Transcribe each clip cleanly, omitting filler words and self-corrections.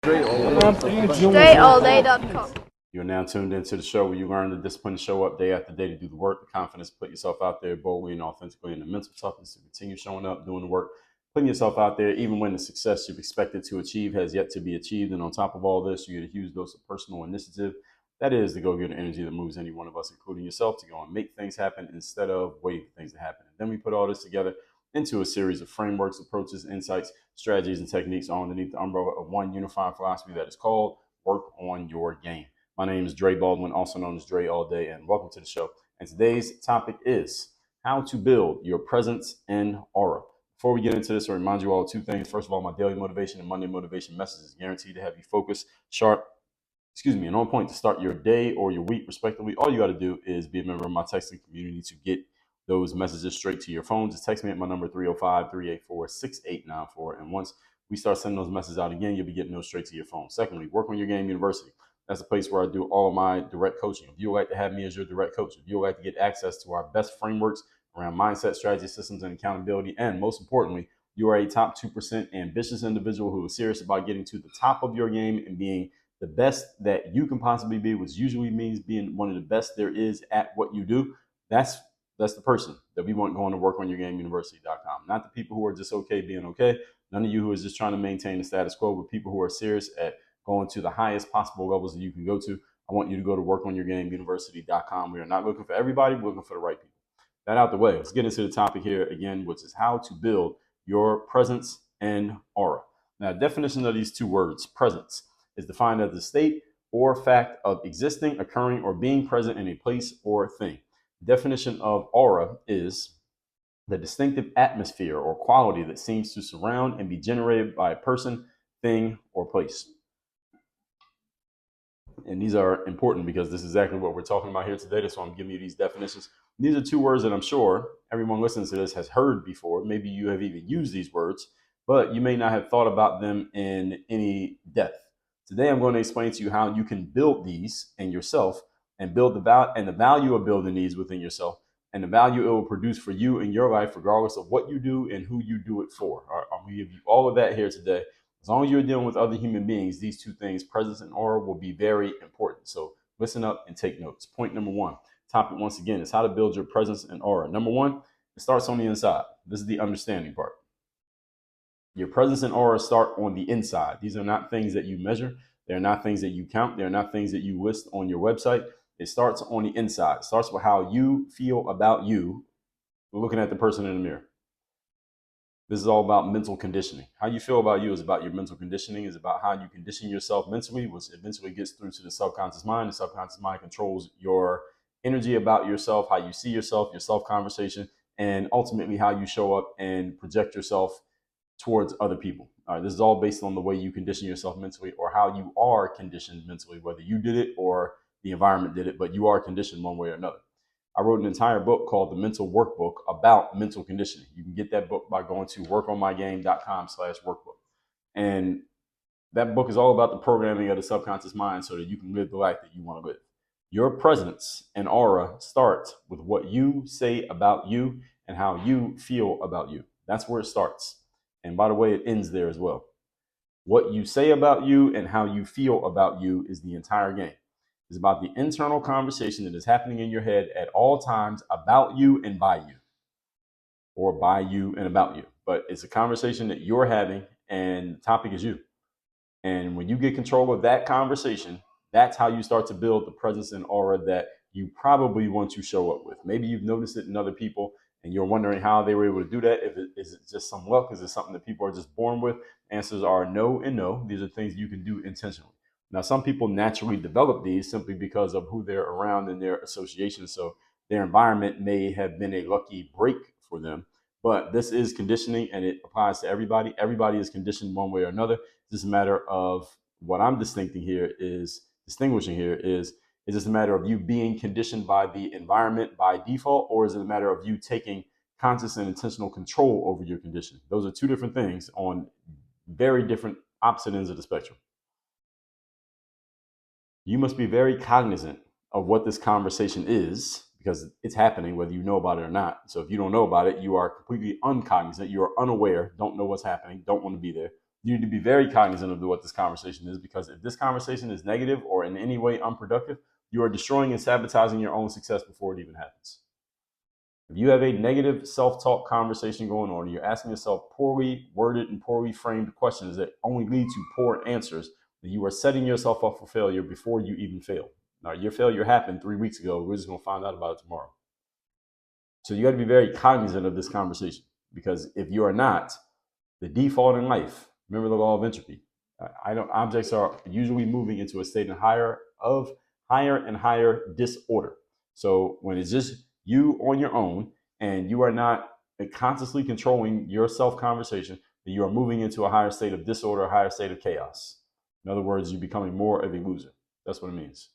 DreAllDay.com. You're now tuned into the show where you learn the discipline to show up day after day to do the work, the confidence to put yourself out there boldly and authentically, and the mental toughness to continue showing up, doing the work, putting yourself out there, even when the success you've expected to achieve has yet to be achieved. And on top of all this, you get a huge dose of personal initiative. That is the go-getter energy that moves any one of us, including yourself, to go and make things happen instead of waiting for things to happen. And then we put all this together into a series of frameworks, approaches, insights, strategies, and techniques all underneath the umbrella of one unified philosophy that is called Work on Your Game. My name is Dre Baldwin, also known as Dre All Day, and welcome to the show. And today's topic is how to build your presence and aura. Before we get into this, I remind you all two things. First of all, my daily motivation and Monday motivation message is guaranteed to have you focused, sharp, and on point to start your day or your week, respectively. All you got to do is be a member of my texting community to get those messages straight to your phone. Just text me at my number 305-384-6894. And once we start sending those messages out again, you'll be getting those straight to your phone. Secondly, Work on Your Game University. That's a place where I do all of my direct coaching. If you would like to have me as your direct coach, if you would like to get access to our best frameworks around mindset, strategy, systems, and accountability, and most importantly, you are a top 2% ambitious individual who is serious about getting to the top of your game and being the best that you can possibly be, which usually means being one of the best there is at what you do. That's the person that we want going to workonyourgameuniversity.com. Not the people who are just okay being okay. None of you who is just trying to maintain the status quo, but people who are serious at going to the highest possible levels that you can go to. I want you to go to workonyourgameuniversity.com. We are not looking for everybody. We're looking for the right people. That out the way. Let's get into the topic here again, which is how to build your presence and aura. Now, definition of these two words, presence, is defined as the state or fact of existing, occurring, or being present in a place or thing. Definition of aura is the distinctive atmosphere or quality that seems to surround and be generated by a person, thing, or place. And these are important because this is exactly what we're talking about here today. That's why I'm giving you these definitions. These are two words that I'm sure everyone listening to this has heard before. Maybe you have even used these words, but you may not have thought about them in any depth. Today, I'm going to explain to you how you can build these in yourself and build the value of building these within yourself and the value it will produce for you in your life, regardless of what you do and who you do it for. All right, I'm going to give you all of that here today. As long as you're dealing with other human beings, these two things, presence and aura, will be very important. So listen up and take notes. Point number one, topic once again, is how to build your presence and aura. Number one, it starts on the inside. This is the understanding part. Your presence and aura start on the inside. These are not things that you measure. They're not things that you count. They're not things that you list on your website. It starts on the inside. It starts with how you feel about you looking at the person in the mirror. This is all about mental conditioning. How you feel about you is about your mental conditioning, is about how you condition yourself mentally, which eventually gets through to the subconscious mind. The subconscious mind controls your energy about yourself, how you see yourself, your self-conversation, and ultimately how you show up and project yourself towards other people. All right, this is all based on the way you condition yourself mentally or how you are conditioned mentally, whether you did it or the environment did it, but you are conditioned one way or another. I wrote an entire book called The Mental Workbook about mental conditioning. You can get that book by going to workonmygame.com/workbook. And that book is all about the programming of the subconscious mind so that you can live the life that you want to live. Your presence and aura starts with what you say about you and how you feel about you. That's where it starts. And by the way, it ends there as well. What you say about you and how you feel about you is the entire game. It's about the internal conversation that is happening in your head at all times about you and by you, or by you and about you. But it's a conversation that you're having and the topic is you. And when you get control of that conversation, that's how you start to build the presence and aura that you probably want to show up with. Maybe you've noticed it in other people and you're wondering how they were able to do that. Is it just some luck? Is it something that people are just born with? Answers are no and no. These are things you can do intentionally. Now, some people naturally develop these simply because of who they're around in their association. So their environment may have been a lucky break for them. But this is conditioning and it applies to everybody. Everybody is conditioned one way or another. It's just a matter of what I'm distinguishing here is this a matter of you being conditioned by the environment by default, or is it a matter of you taking conscious and intentional control over your condition? Those are two different things on very different opposite ends of the spectrum. You must be very cognizant of what this conversation is because it's happening whether you know about it or not. So if you don't know about it, you are completely uncognizant. You are unaware, don't know what's happening, don't want to be there. You need to be very cognizant of what this conversation is, because if this conversation is negative or in any way unproductive, you are destroying and sabotaging your own success before it even happens. If you have a negative self-talk conversation going on, and you're asking yourself poorly worded and poorly framed questions that only lead to poor answers, then you are setting yourself up for failure before you even fail. Now, your failure happened 3 weeks ago. We're just going to find out about it tomorrow. So you got to be very cognizant of this conversation, because if you are not, the default in life, remember the law of entropy. Objects are usually moving into a state of higher and higher disorder. So when it's just you on your own and you are not consciously controlling your self-conversation, then you are moving into a higher state of disorder, a higher state of chaos. In other words, you're becoming more of a loser. That's what it means.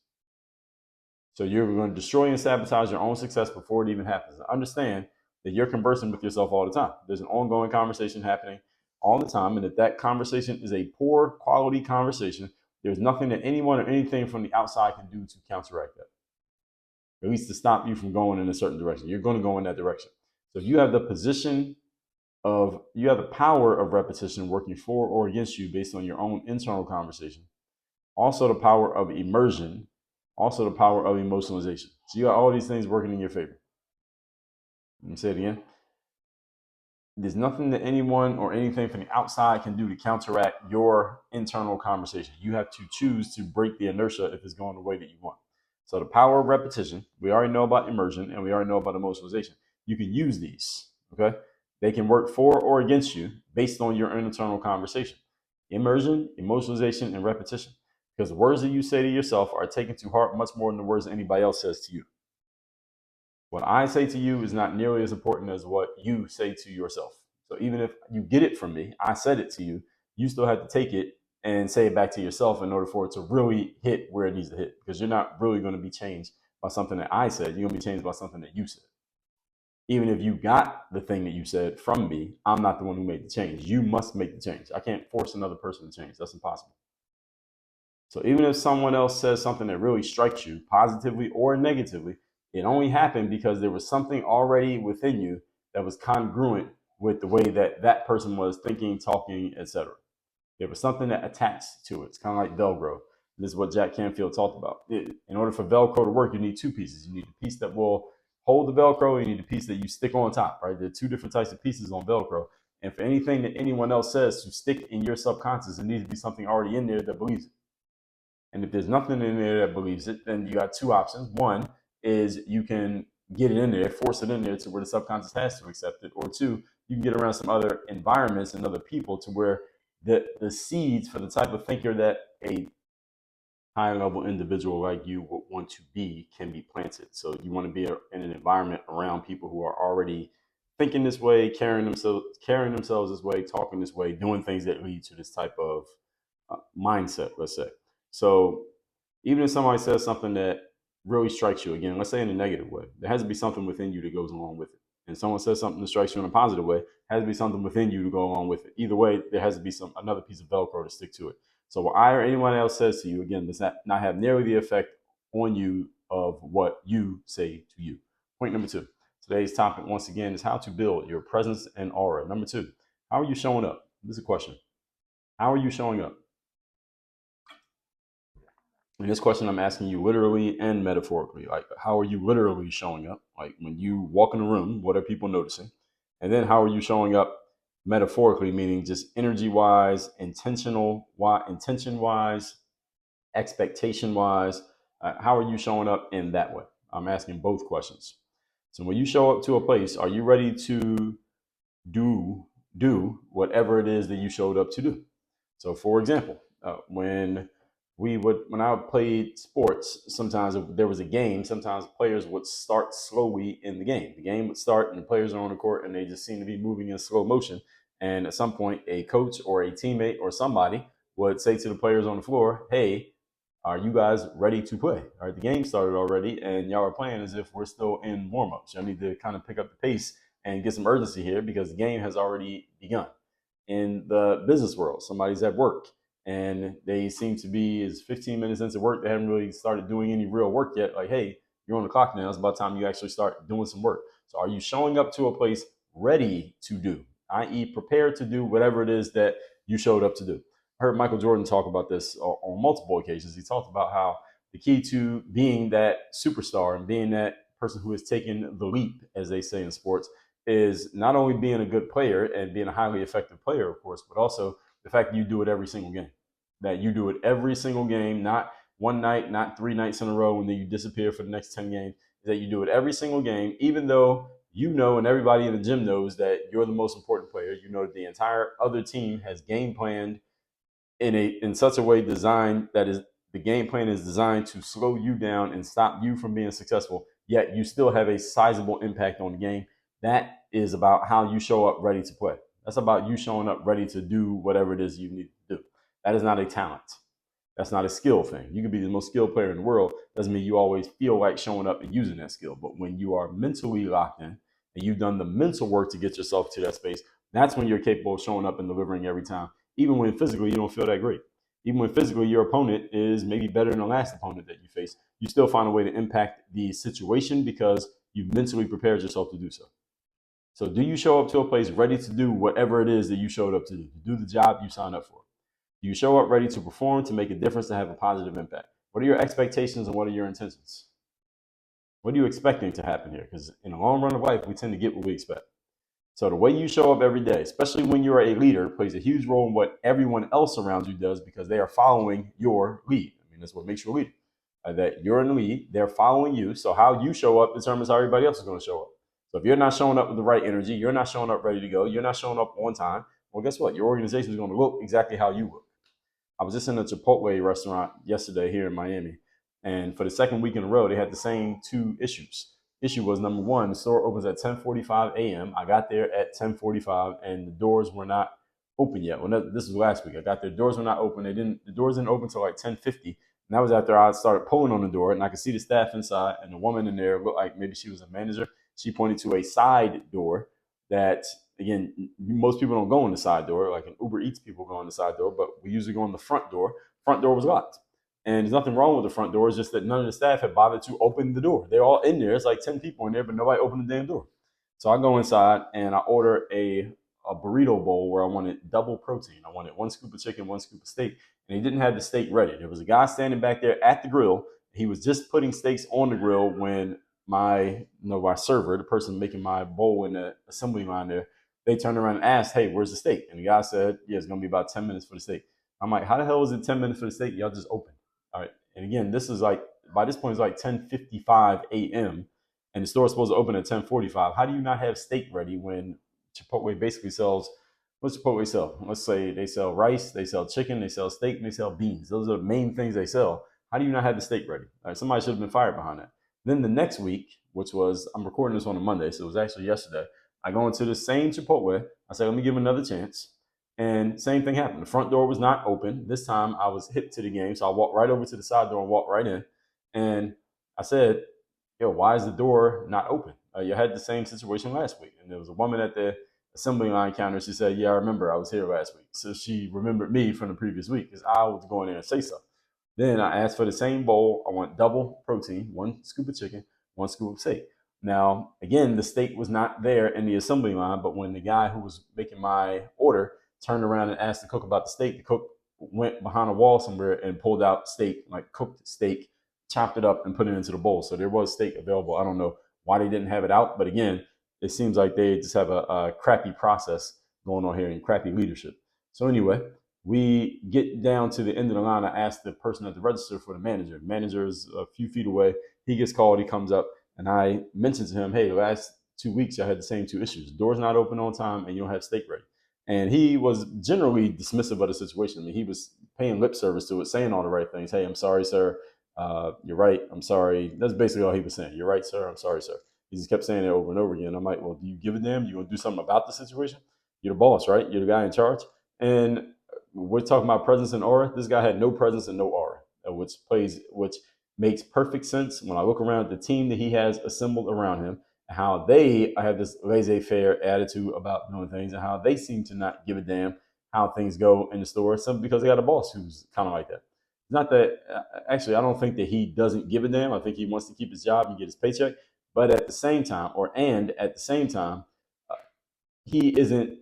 So you're going to destroy and sabotage your own success before it even happens. Understand that you're conversing with yourself all the time. There's an ongoing conversation happening all the time. And if that conversation is a poor quality conversation, there's nothing that anyone or anything from the outside can do to counteract that, at least to stop you from going in a certain direction. You're going to go in that direction. So if you have you have the power of repetition working for or against you based on your own internal conversation, also the power of immersion, also the power of emotionalization. So you got all these things working in your favor. Let me say it again. There's nothing that anyone or anything from the outside can do to counteract your internal conversation. You have to choose to break the inertia if it's going the way that you want. So the power of repetition, we already know about immersion, and we already know about emotionalization. You can use these, okay? They can work for or against you based on your internal conversation. Immersion, emotionalization, and repetition. Because the words that you say to yourself are taken to heart much more than the words that anybody else says to you. What I say to you is not nearly as important as what you say to yourself. So even if you get it from me, I said it to you, you still have to take it and say it back to yourself in order for it to really hit where it needs to hit. Because you're not really going to be changed by something that I said. You're going to be changed by something that you said. Even if you got the thing that you said from me, I'm not the one who made the change. You must make the change. I can't force another person to change. That's impossible. So even if someone else says something that really strikes you positively or negatively, it only happened because there was something already within you that was congruent with the way that that person was thinking, talking, etc. There was something that attached to it. It's kind of like Velcro. This is what Jack Canfield talked about. In order for Velcro to work, you need two pieces. You need a piece that will hold the Velcro, and you need a piece that you stick on top, right? There are two different types of pieces on Velcro. And for anything that anyone else says to stick in your subconscious, it needs to be something already in there that believes it. And if there's nothing in there that believes it, then you got two options. One is you can get it in there, force it in there to where the subconscious has to accept it. Or two, you can get around some other environments and other people to where the seeds for the type of thinker that a high level individual like you would want to be can be planted. So you want to be in an environment around people who are already thinking this way, carrying themselves this way, talking this way, doing things that lead to this type of mindset, let's say. So even if somebody says something that really strikes you, again, let's say in a negative way, there has to be something within you that goes along with it. And someone says something that strikes you in a positive way, has to be something within you to go along with it. Either way, there has to be another piece of Velcro to stick to it. So what I or anyone else says to you, again, does not have nearly the effect on you of what you say to you. Point number 2. Today's topic, once again, is how to build your presence and aura. Number 2, how are you showing up? This is a question. How are you showing up? And this question I'm asking you literally and metaphorically. Like, how are you literally showing up? Like, when you walk in a room, what are people noticing? And then how are you showing up metaphorically, meaning just energy-wise, intention-wise, expectation-wise? How are you showing up in that way? I'm asking both questions. So when you show up to a place, are you ready to do whatever it is that you showed up to do? So, for example, when I played sports, sometimes if there was a game, sometimes players would start slowly in the game. The game would start and the players are on the court and they just seem to be moving in slow motion. And at some point, a coach or a teammate or somebody would say to the players on the floor, hey, are you guys ready to play? All right, the game started already and y'all are playing as if we're still in warm-ups. Y'all need to kind of pick up the pace and get some urgency here because the game has already begun. In the business world, somebody's at work and they seem to be 15 minutes into work. They haven't really started doing any real work yet. Like, hey, you're on the clock now. It's about time you actually start doing some work. So are you showing up to a place ready to do, i.e. prepared to do whatever it is that you showed up to do. I heard Michael Jordan talk about this on multiple occasions. He talked about how the key to being that superstar and being that person who has taken the leap, as they say in sports, is not only being a good player and being a highly effective player, of course, but also the fact that you do it every single game. That you do it every single game, not one night, not 3 nights in a row, and then you disappear for the next 10 games. That you do it every single game, even though you know and everybody in the gym knows that you're the most important player. You know that the entire other team has game planned in such a way designed that is the game plan is designed to slow you down and stop you from being successful, yet you still have a sizable impact on the game. That is about how you show up ready to play. That's about you showing up ready to do whatever it is you need to do. That is not a talent. That's not a skill thing. You can be the most skilled player in the world. Doesn't mean you always feel like showing up and using that skill. But when you are mentally locked in and you've done the mental work to get yourself to that space, that's when you're capable of showing up and delivering every time, even when physically you don't feel that great. Even when physically your opponent is maybe better than the last opponent that you face, you still find a way to impact the situation because you've mentally prepared yourself to do so. So do you show up to a place ready to do whatever it is that you showed up to do the job you signed up for? Do you show up ready to perform, to make a difference, to have a positive impact? What are your expectations and what are your intentions? What are you expecting to happen here? Because in the long run of life, we tend to get what we expect. So the way you show up every day, especially when you're a leader, plays a huge role in what everyone else around you does because they are following your lead. I mean, that's what makes you a leader. That you're in the lead, they're following you. So how you show up determines how everybody else is going to show up. So if you're not showing up with the right energy, you're not showing up ready to go, you're not showing up on time, well, guess what? Your organization is going to look exactly how you look. I was just in a Chipotle restaurant yesterday here in Miami, and for the second week in a row, they had the same two issues. Issue was number one, the store opens at 10:45 a.m. I got there at 10:45, and the doors were not open yet. Well, this was last week. I got there, doors were not open. The doors didn't open until like 10:50, and that was after I started pulling on the door, and I could see the staff inside, and the woman in there looked like maybe she was a manager. She pointed to a side door that, again, most people don't go in the side door. Like in Uber Eats, people go in the side door, but we usually go in the front door. Front door was locked. And there's nothing wrong with the front door. It's just that none of the staff had bothered to open the door. They're all in there. It's like 10 people in there, but nobody opened the damn door. So I go inside and I order a burrito bowl where I wanted double protein. I wanted 1 scoop of chicken, 1 scoop of steak. And he didn't have the steak ready. There was a guy standing back there at the grill. He was just putting steaks on the grill when my server, the person making my bowl in the assembly line there, they turned around and asked, "Hey, where's the steak?" And the guy said, "Yeah, it's going to be about 10 minutes for the steak." I'm like, how the hell is it 10 minutes for the steak? Y'all just opened. All right. And again, this is like, by this point, it's like 10:55 a.m. and the store is supposed to open at 10:45. How do you not have steak ready when Chipotle basically sells, what's Chipotle sell? Let's say they sell rice, they sell chicken, they sell steak, and they sell beans. Those are the main things they sell. How do you not have the steak ready? All right, somebody should have been fired behind that. Then the next week, which was, I'm recording this on a Monday, so it was actually yesterday, I go into the same Chipotle. I say, let me give him another chance. And same thing happened. The front door was not open. This time I was hip to the game. So I walked right over to the side door and walked right in. And I said, yo, why is the door not open? You had the same situation last week. And there was a woman at the assembly line counter. She said, yeah, I remember I was here last week. So she remembered me from the previous week because I was going in and say something. Then I asked for the same bowl. I want double protein, 1 scoop of chicken, 1 scoop of steak. Now, again, the steak was not there in the assembly line, but when the guy who was making my order turned around and asked the cook about the steak, the cook went behind a wall somewhere and pulled out steak, like cooked steak, chopped it up and put it into the bowl. So there was steak available. I don't know why they didn't have it out, but again, it seems like they just have a crappy process going on here and crappy leadership. So anyway, we get down to the end of the line. I asked the person at the register for the manager. The manager is a few feet away. He gets called. He comes up, and I mentioned to him, hey, the last 2 weeks, I had the same two issues. The door's not open on time, and you don't have steak ready. And he was generally dismissive of the situation. I mean, he was paying lip service to it, saying all the right things. Hey, I'm sorry, sir. You're right. I'm sorry. That's basically all he was saying. You're right, sir. I'm sorry, sir. He just kept saying it over and over again. I'm like, well, do you give a damn? You want to do something about the situation? You're the boss, right? You're the guy in charge. And we're talking about presence and aura. This guy had no presence and no aura, which makes perfect sense when I look around at the team that he has assembled around him, and how they have this laissez-faire attitude about doing things, and how they seem to not give a damn how things go in the store, simply because they got a boss who's kind of like that. It's not that, actually, I don't think that he doesn't give a damn. I think he wants to keep his job and get his paycheck. But at the same time, he isn't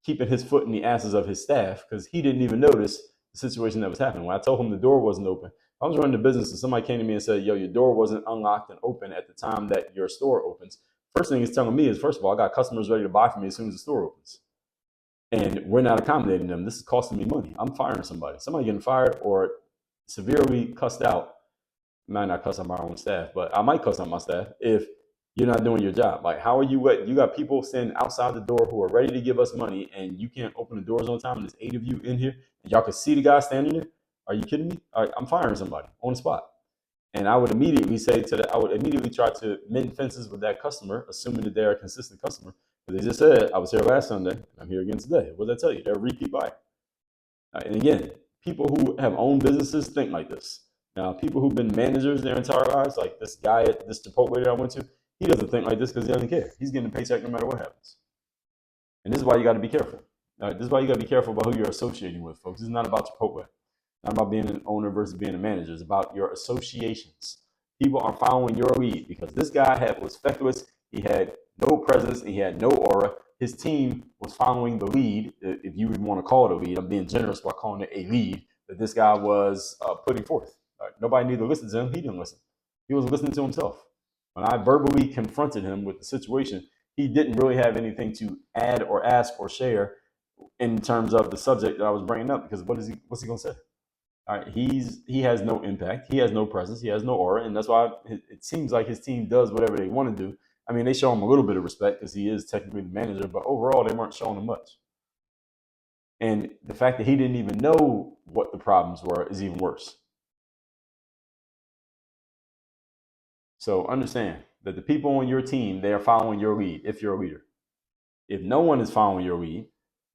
keeping his foot in the asses of his staff because he didn't even notice the situation that was happening. When I told him the door wasn't open, I was running the business and somebody came to me and said, yo, your door wasn't unlocked and open at the time that your store opens. First thing he's telling me is, first of all, I got customers ready to buy from me as soon as the store opens. And we're not accommodating them. This is costing me money. I'm firing somebody. Somebody getting fired or severely cussed out. I might not cuss out my own staff, but I might cuss out my staff if you're not doing your job. Like, how are you? You got people standing outside the door who are ready to give us money, and you can't open the doors on time. And there's 8 of you in here, and y'all can see the guy standing there. Are you kidding me? All right, I'm firing somebody on the spot. And I would immediately try to mend fences with that customer, assuming that they're a consistent customer. But they just said, I was here last Sunday, I'm here again today. What did I tell you? They're a repeat buyer. And again, people who have owned businesses think like this. Now, people who've been managers their entire lives, like this guy at this Chipotle that I went to, he doesn't think like this because he doesn't care. He's getting a paycheck no matter what happens. And this is why you got to be careful. All right, this is why you got to be careful about who you're associating with, folks. This is not about Chipotle. Not about being an owner versus being a manager. It's about your associations. People are following your lead because this guy was feckless. He had no presence. He had no aura. His team was following the lead, if you even want to call it a lead. I'm being generous by calling it a lead that this guy was putting forth. Right? Nobody needed to listen to him. He didn't listen. He was listening to himself. When I verbally confronted him with the situation, he didn't really have anything to add or ask or share in terms of the subject that I was bringing up, because what's he going to say? All right, he has no impact. He has no presence. He has no aura. And that's why it seems like his team does whatever they want to do. I mean, they show him a little bit of respect because he is technically the manager, but overall, they weren't showing him much. And the fact that he didn't even know what the problems were is even worse. So understand that the people on your team, they are following your lead if you're a leader. If no one is following your lead,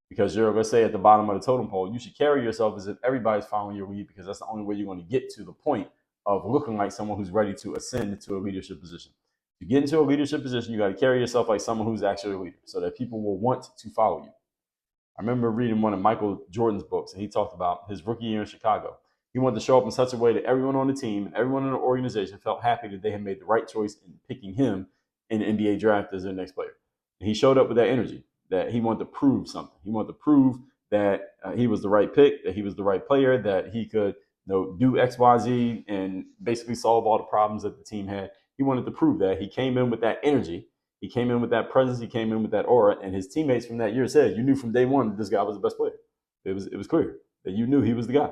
because you're, let's say, at the bottom of the totem pole, you should carry yourself as if everybody's following your lead, because that's the only way you're going to get to the point of looking like someone who's ready to ascend to a leadership position. To get into a leadership position, you got to carry yourself like someone who's actually a leader so that people will want to follow you. I remember reading one of Michael Jordan's books, and he talked about his rookie year in Chicago. He wanted to show up in such a way that everyone on the team and everyone in the organization felt happy that they had made the right choice in picking him in the NBA draft as their next player. And he showed up with that energy, that he wanted to prove something. He wanted to prove that he was the right pick, that he was the right player, that he could do X, Y, Z, and basically solve all the problems that the team had. He wanted to prove that. He came in with that energy. He came in with that presence. He came in with that aura. And his teammates from that year said, you knew from day one that this guy was the best player. It was clear that you knew he was the guy.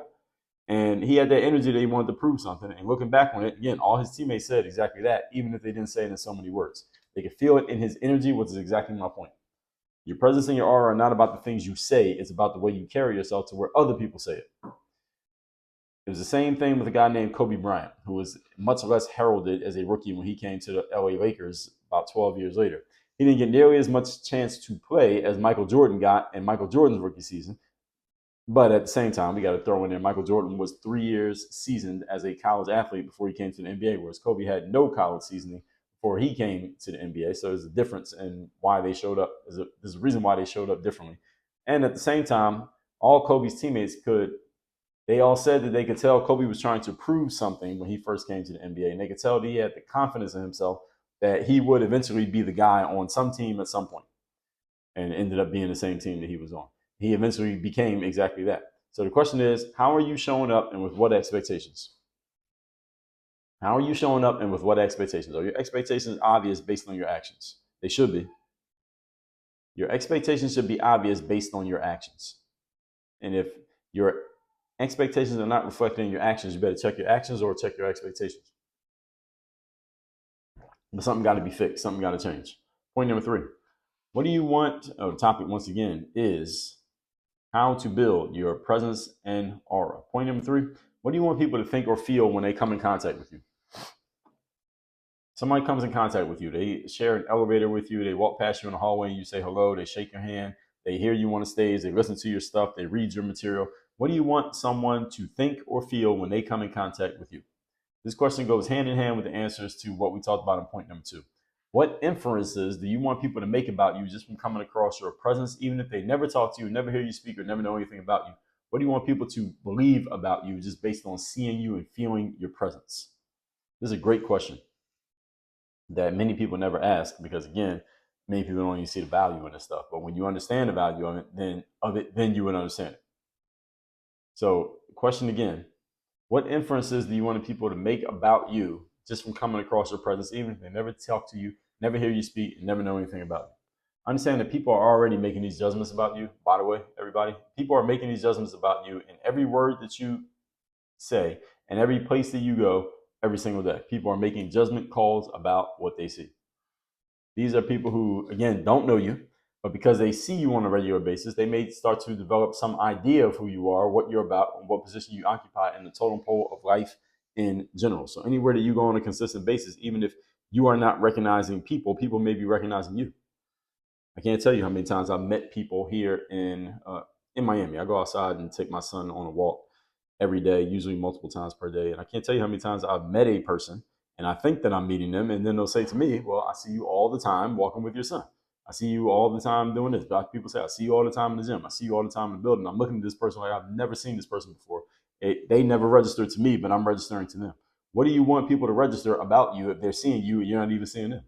And he had that energy that he wanted to prove something. And looking back on it, again, all his teammates said exactly that, even if they didn't say it in so many words. They could feel it in his energy, which is exactly my point. Your presence and your aura are not about the things you say. It's about the way you carry yourself to where other people say it. It was the same thing with a guy named Kobe Bryant, who was much less heralded as a rookie when he came to the LA Lakers about 12 years later. He didn't get nearly as much chance to play as Michael Jordan got in Michael Jordan's rookie season. But at the same time, we got to throw in there, Michael Jordan was 3 years seasoned as a college athlete before he came to the NBA, whereas Kobe had no college seasoning before he came to the NBA. So there's a difference in why they showed up. There's a reason why they showed up differently. And at the same time, all Kobe's teammates they all said that they could tell Kobe was trying to prove something when he first came to the NBA. And they could tell that he had the confidence in himself that he would eventually be the guy on some team at some point, and ended up being the same team that he was on. He eventually became exactly that. So the question is, how are you showing up and with what expectations? How are you showing up and with what expectations? Are your expectations obvious based on your actions? They should be. Your expectations should be obvious based on your actions. And if your expectations are not reflected in your actions, you better check your actions or check your expectations. But something got to be fixed. Something got to change. Point number 3. What do you want? The topic, once again, is how to build your presence and aura. Point number 3, what do you want people to think or feel when they come in contact with you? Somebody comes in contact with you. They share an elevator with you. They walk past you in the hallway and you say hello. They shake your hand. They hear you on the stage. They listen to your stuff. They read your material. What do you want someone to think or feel when they come in contact with you? This question goes hand in hand with the answers to what we talked about in point number 2. What inferences do you want people to make about you just from coming across your presence, even if they never talk to you, never hear you speak, or never know anything about you? What do you want people to believe about you just based on seeing you and feeling your presence? This is a great question that many people never ask because, again, many people don't even see the value in this stuff. But when you understand the value of it, then you would understand it. So, question again: what inferences do you want people to make about you just from coming across your presence, even if they never talk to you, never hear you speak, and never know anything about you? Understand that people are already making these judgments about you. By the way, everybody, people are making these judgments about you in every word that you say and every place that you go every single day. People are making judgment calls about what they see. These are people who, again, don't know you, but because they see you on a regular basis, they may start to develop some idea of who you are, what you're about, and what position you occupy in the totem pole of life in general. So anywhere that you go on a consistent basis, even if you are not recognizing people, people may be recognizing you. I can't tell you how many times I've met people here in Miami. I go outside and take my son on a walk every day, usually multiple times per day. And I can't tell you how many times I've met a person and I think that I'm meeting them. And then they'll say to me, well, I see you all the time walking with your son. I see you all the time doing this. But people say, I see you all the time in the gym. I see you all the time in the building. I'm looking at this person like I've never seen this person before. They never registered to me, but I'm registering to them. What do you want people to register about you if they're seeing you and you're not even seeing them?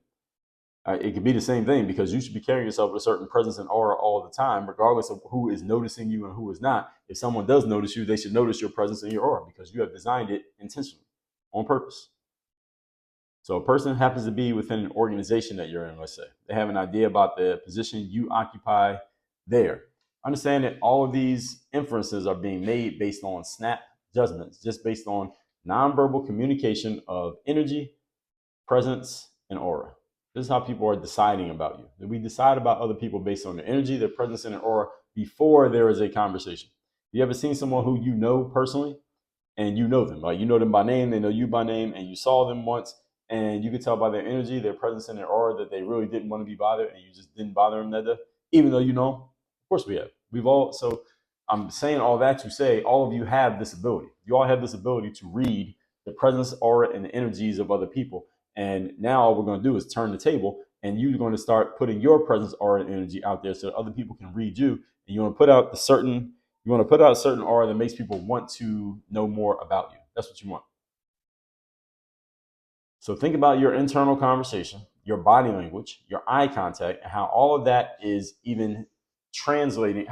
It could be the same thing, because you should be carrying yourself with a certain presence and aura all the time, regardless of who is noticing you and who is not. If someone does notice you, they should notice your presence and your aura, because you have designed it intentionally, on purpose. So a person happens to be within an organization that you're in, let's say. They have an idea about the position you occupy there. Understand that all of these inferences are being made based on snap judgments, just based on nonverbal communication of energy, presence, and aura. This is how people are deciding about you. We decide about other people based on their energy, their presence, and their aura before there is a conversation. You ever seen someone who you know personally and you know them? Like, you know them by name, they know you by name, and you saw them once and you could tell by their energy, their presence, and their aura that they really didn't want to be bothered, and you just didn't bother them that day, even though you know them? Of course we have. We've all, so I'm saying all that to say all of you have this ability. You all have this ability to read the presence, aura, and the energies of other people. And now all we're going to do is turn the table, and you're going to start putting your presence, aura, and energy out there so that other people can read you. And you want to put out a certain aura that makes people want to know more about you. That's what you want. So think about your internal conversation, your body language, your eye contact, and how all of that is translating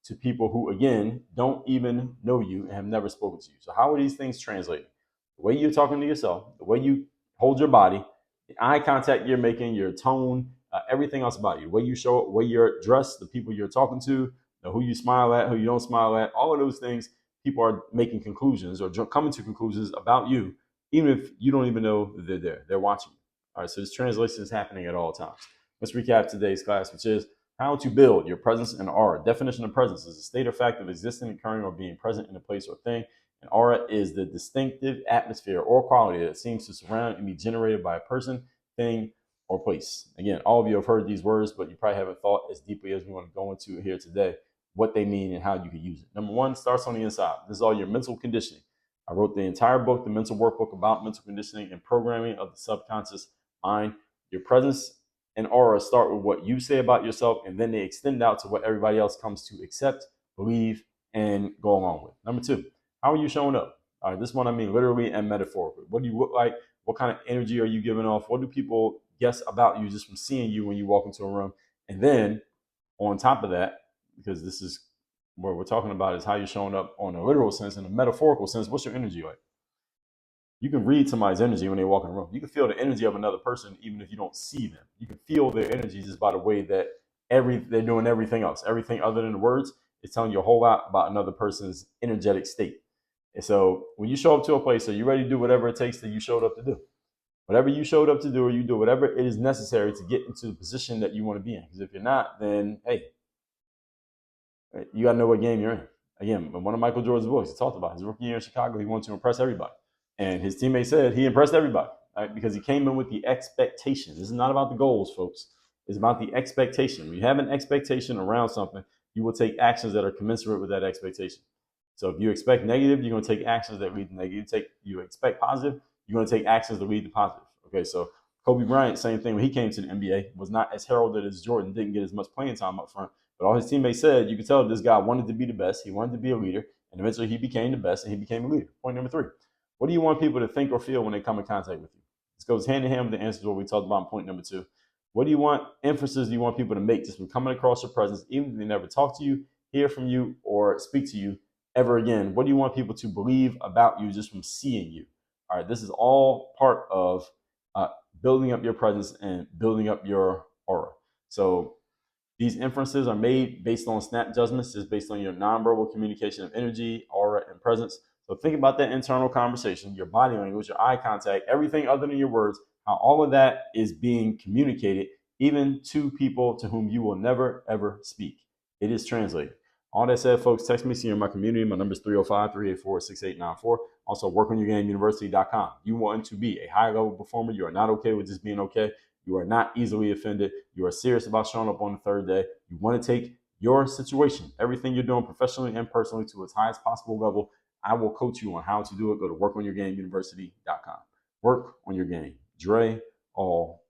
to people who, again, don't even know you and have never spoken to you. So how are these things translating? The way you're talking to yourself, the way you hold your body, the eye contact you're making, your tone, everything else about you, the way you show up, the way you're dressed, the people you're talking to, who you smile at, who you don't smile at, all of those things, people are making conclusions or coming to conclusions about you, even if you don't even know that they're there. They're watching you. All right, so this translation is happening at all times. Let's recap today's class, which is how to build your presence and aura. Definition of presence is a state or fact of existing, occurring, or being present in a place or thing. And aura is the distinctive atmosphere or quality that seems to surround and be generated by a person, thing, or place. Again, all of you have heard these words, but you probably haven't thought as deeply as we want to go into it here today, what they mean and how you can use it. Number one, starts on the inside. This is all your mental conditioning. I wrote the entire book, the mental workbook, about mental conditioning and programming of the subconscious mind. Your presence and aura start with what you say about yourself, and then they extend out to what everybody else comes to accept, believe, and go along with. Number two, how are you showing up? All right, this one I mean literally and metaphorically. What do you look like? What kind of energy are you giving off? What do people guess about you just from seeing you when you walk into a room? And then on top of that, because this is what we're talking about, is how you're showing up on a literal sense. In a metaphorical sense, what's your energy like? You can read somebody's energy when they walk in the room. You can feel the energy of another person even if you don't see them. You can feel their energy just by the way that they're doing everything else. Everything other than the words is telling you a whole lot about another person's energetic state. And so when you show up to a place, are you ready to do whatever it takes that you showed up to do? Whatever you showed up to do, or you do whatever it is necessary to get into the position that you want to be in. Because if you're not, then hey, you got to know what game you're in. Again, one of Michael Jordan's books, he talked about his rookie year in Chicago. He wanted to impress everybody. And his teammate said he impressed everybody, right? Because he came in with the expectation. This is not about the goals, folks. It's about the expectation. When you have an expectation around something, you will take actions that are commensurate with that expectation. So if you expect negative, you're going to take actions that lead to negative. You expect positive, you're going to take actions that lead to positive. Okay, so Kobe Bryant, same thing when he came to the NBA, was not as heralded as Jordan, didn't get as much playing time up front. But all his teammates said, you could tell this guy wanted to be the best. He wanted to be a leader. And eventually he became the best and he became a leader. Point number three. What do you want people to think or feel when they come in contact with you? This goes hand in hand with the answers what we talked about in point number 2. What do you want? Emphasis do you want people to make just from coming across your presence, even if they never talk to you, hear from you, or speak to you ever again? What do you want people to believe about you just from seeing you? All right, this is all part of building up your presence and building up your aura. So these inferences are made based on snap judgments, just based on your nonverbal communication of energy, aura, and presence. So think about that internal conversation, your body language, your eye contact, everything other than your words, how all of that is being communicated, even to people to whom you will never, ever speak. It is translated. All that said, folks, text me, see you in my community. My number is 305-384-6894. Also, workonyourgameuniversity.com. You want to be a high-level performer. You are not okay with just being okay. You are not easily offended. You are serious about showing up on the third day. You want to take your situation, everything you're doing professionally and personally, to its highest possible level. I will coach you on how to do it. Go to workonyourgameuniversity.com. Work on your game. Dre all